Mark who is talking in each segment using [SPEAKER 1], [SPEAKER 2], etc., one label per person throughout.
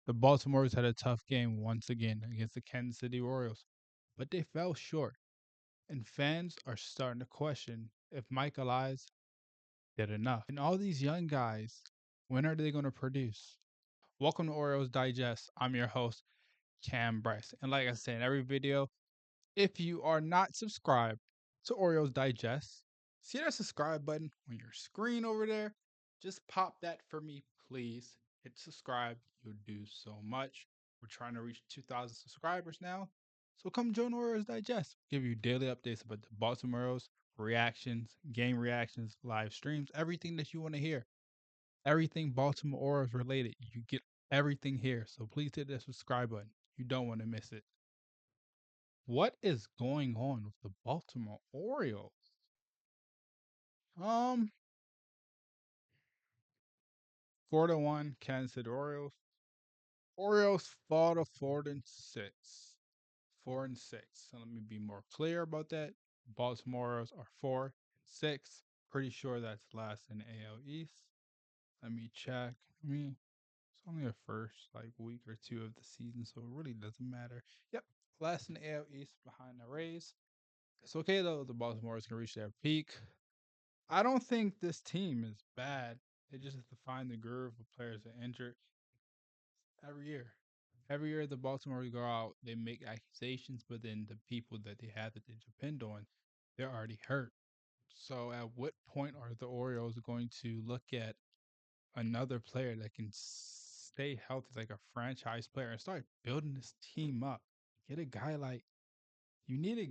[SPEAKER 1] The Baltimore's had a tough game once again against the Kansas City Orioles, but they fell short, and fans are starting to question if Mike Elias did enough. And all these young guys, when are they going to produce? Welcome to Orioles Digest. I'm your host, Cam Bryce. And like I said in every video, if you are not subscribed to Orioles Digest, see that subscribe button on your screen over there? Just pop that for me, please. Hit subscribe. You'll do so much. We're trying to reach 2,000 subscribers now. So come join Orioles Digest. Give you daily updates about the Baltimore Orioles, reactions, game reactions, live streams, everything that you want to hear. Everything Baltimore Orioles related. You get everything here. So please hit that subscribe button. You don't want to miss it. What is going on with the Baltimore Orioles? Um, 4-1 Kansas City Orioles. Orioles fall to 4-6. 4-6. So let me be more clear about that. Baltimore Orioles are 4-6. Pretty sure that's last in the AL East. Let me check. I mean, it's only the first week or two of the season, so it really doesn't matter. Yep, last in the AL East behind the Rays. It's okay though. The Baltimore Orioles can reach their peak. I don't think this team is bad. They just have to find the groove of players that are injured every year. Every year, the Baltimore go out, they make accusations, but then the people that they have that they depend on, they're already hurt. So, at what point are the Orioles going to look at another player that can stay healthy, like a franchise player, and start building this team up? Get a guy like you need a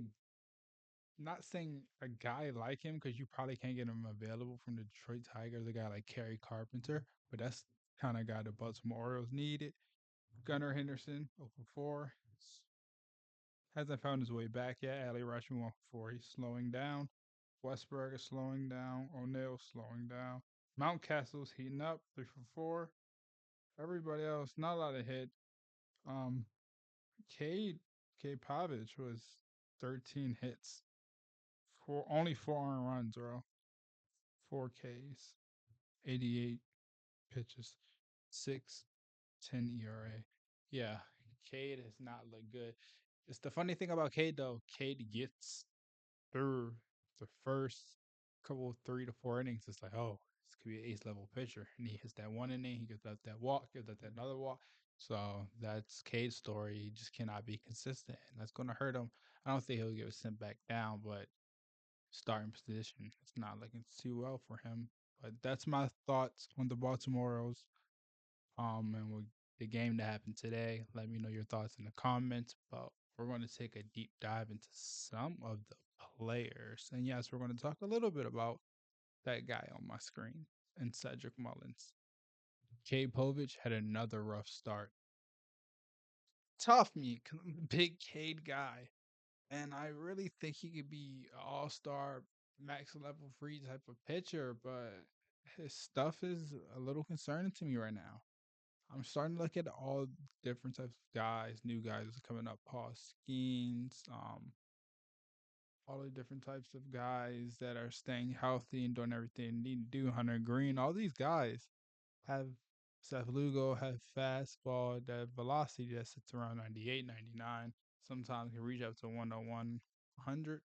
[SPEAKER 1] not saying a guy like him because you probably can't get him available from the Detroit Tigers, a guy like Kerry Carpenter, but that's kind of guy the Baltimore Orioles needed. Gunnar Henderson, 0 for 4. Hasn't found his way back yet. Adley Rutschman, 1 for 4. He's slowing down. Westberg is slowing down. O'Neill slowing down. Mountcastle's heating up, 3 for 4. Everybody else, not a lot of hit. Um, Cade, Cade Pavich was 13 hits. Only 4 runs, bro. 4 Ks, 88 pitches, 6.10 ERA. Yeah, Cade has not looked good. It's the funny thing about Cade though. Cade gets through the first couple 3 to 4 innings. It's like, oh, this could be an ace level pitcher, and he hits that one inning. He gives up that walk, gives up that another walk. So that's Cade's story. He just cannot be consistent, and that's going to hurt him. I don't think he'll get sent back down, but starting position. It's not looking too well for him. But that's my thoughts on the Baltimore Orioles. And the game that happened today. Let me know your thoughts in the comments. But we're going to take a deep dive into some of the players. And yes, we're going to talk a little bit about that guy on my screen and Cedric Mullins. Cade Povich had another rough start. Tough me, big Cade guy. And I really think he could be an all-star, max level free type of pitcher, but his stuff is a little concerning to me right now. I'm starting to look at all different types of guys, new guys coming up, Paul Skeens, all the different types of guys that are staying healthy and doing everything they need to do. Hunter Green, all these guys have Seth Lugo have fastball that velocity that sits around 98, 99. Sometimes can reach up to 101, 100.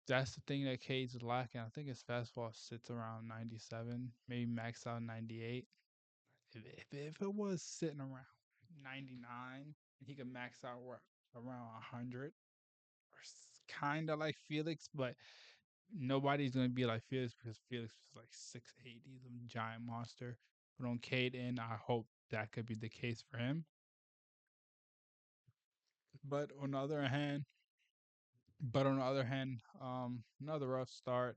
[SPEAKER 1] That's the thing that Cade's lacking. I think his fastball sits around 97, maybe max out 98. If it was sitting around 99, he could max out around 100, or kind of like Felix, but nobody's gonna be like Felix because Felix is like 6'8". He's a giant monster. But on Cade end, I hope that could be the case for him. But on the other hand, another rough start.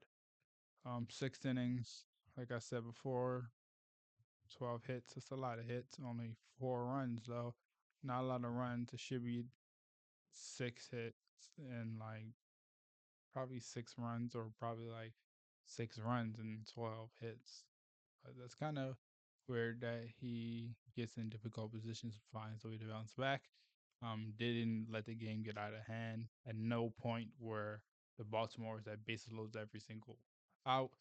[SPEAKER 1] 6 innings, like I said before, 12 hits. It's a lot of hits. Only 4 runs though. Not a lot of runs. It should be 6 hits and probably 6 runs, or probably like 6 runs and 12 hits. But that's kind of weird that he gets in difficult positions and finds a way to bounce back. Didn't let the game get out of hand. At no point were the Baltimore's that bases loads every single out.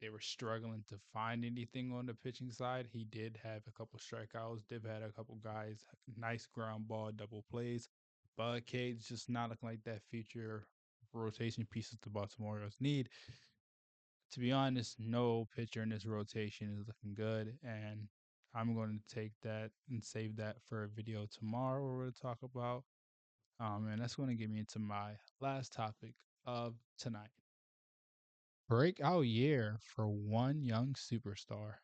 [SPEAKER 1] they were struggling to find anything on the pitching side. He did have a couple strikeouts, did had a couple guys, nice ground ball, double plays. But Cade's just not looking like that future rotation pieces the Baltimore Orioles need. To be honest, no pitcher in this rotation is looking good, and I'm going to take that and save that for a video tomorrow we're going to talk about. And that's going to get me into my last topic of tonight. Breakout year for one young superstar,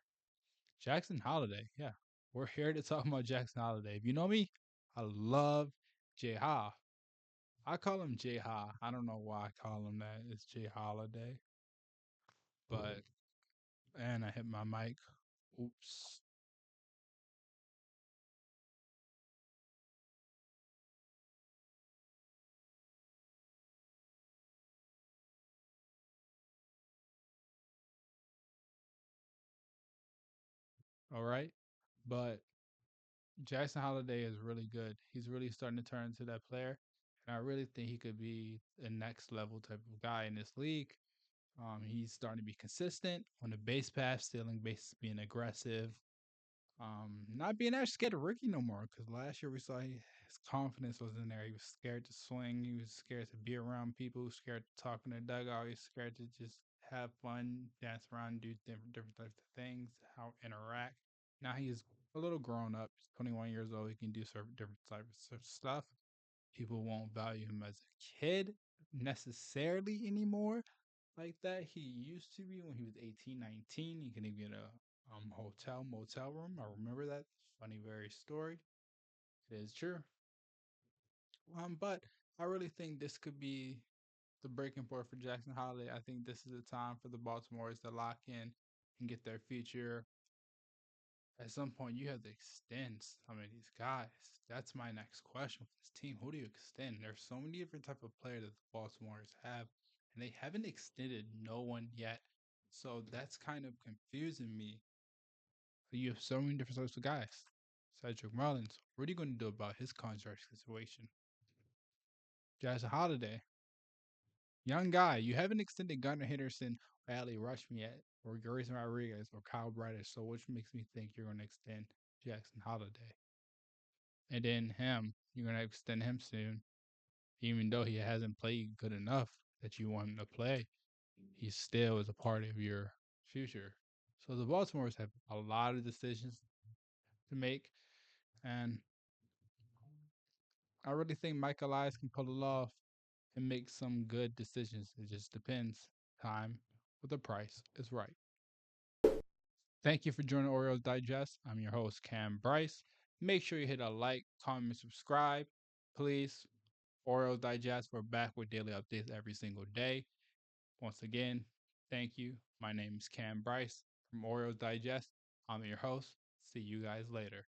[SPEAKER 1] Jackson Holliday. Yeah, we're here to talk about Jackson Holliday. If you know me, I love J Ha. I call him J Ha. I don't know why I call him that. It's J Holiday. But, and I hit my mic. Oops. All right. But Jackson Holiday is really good. He's really starting to turn into that player. And I really think he could be a next level type of guy in this league. He's starting to be consistent on the base path, stealing bases, being aggressive, not being that scared of Ricky no more. Because last year we saw his confidence was in there. He was scared to swing. He was scared to be around people. Scared to talk in the dugout. He's scared to just have fun, dance around, do different types of things, how interact. Now he's a little grown up. He's 21 years old. He can do certain different types of stuff. People won't value him as a kid necessarily anymore like that he used to be when he was 18, 19. He can even get a hotel motel room. I remember that funny very story. It is true. But I really think this could be the breaking point for Jackson Holiday. I think this is the time for the Baltimore's to lock in and get their future. At some point, you have to extend some of these guys. That's my next question with this team. Who do you extend? There's so many different type of players that the Baltimore's have, and they haven't extended no one yet. So that's kind of confusing me. You have so many different types of guys. Cedric Mullins, what are you going to do about his contract situation? Jackson Holiday, young guy. You haven't extended Gunnar Henderson or Adley Rutschman yet, or Grayson Rodriguez or Kyle Bradish. So which makes me think you're going to extend Jackson Holiday. And then him, you're going to extend him soon. Even though he hasn't played good enough that you want him to play, he still is a part of your future. So the Baltimore's have a lot of decisions to make. And I really think Mike Elias can pull it off and make some good decisions. It just depends. Time with the price is right. Thank you for joining Orioles Digest. I'm your host, Cam Bryce. Make sure you hit a like, comment, subscribe. Please. Orioles Digest, we're back with daily updates every single day. Once again, thank you. My name is Cam Bryce from Orioles Digest. I'm your host. See you guys later.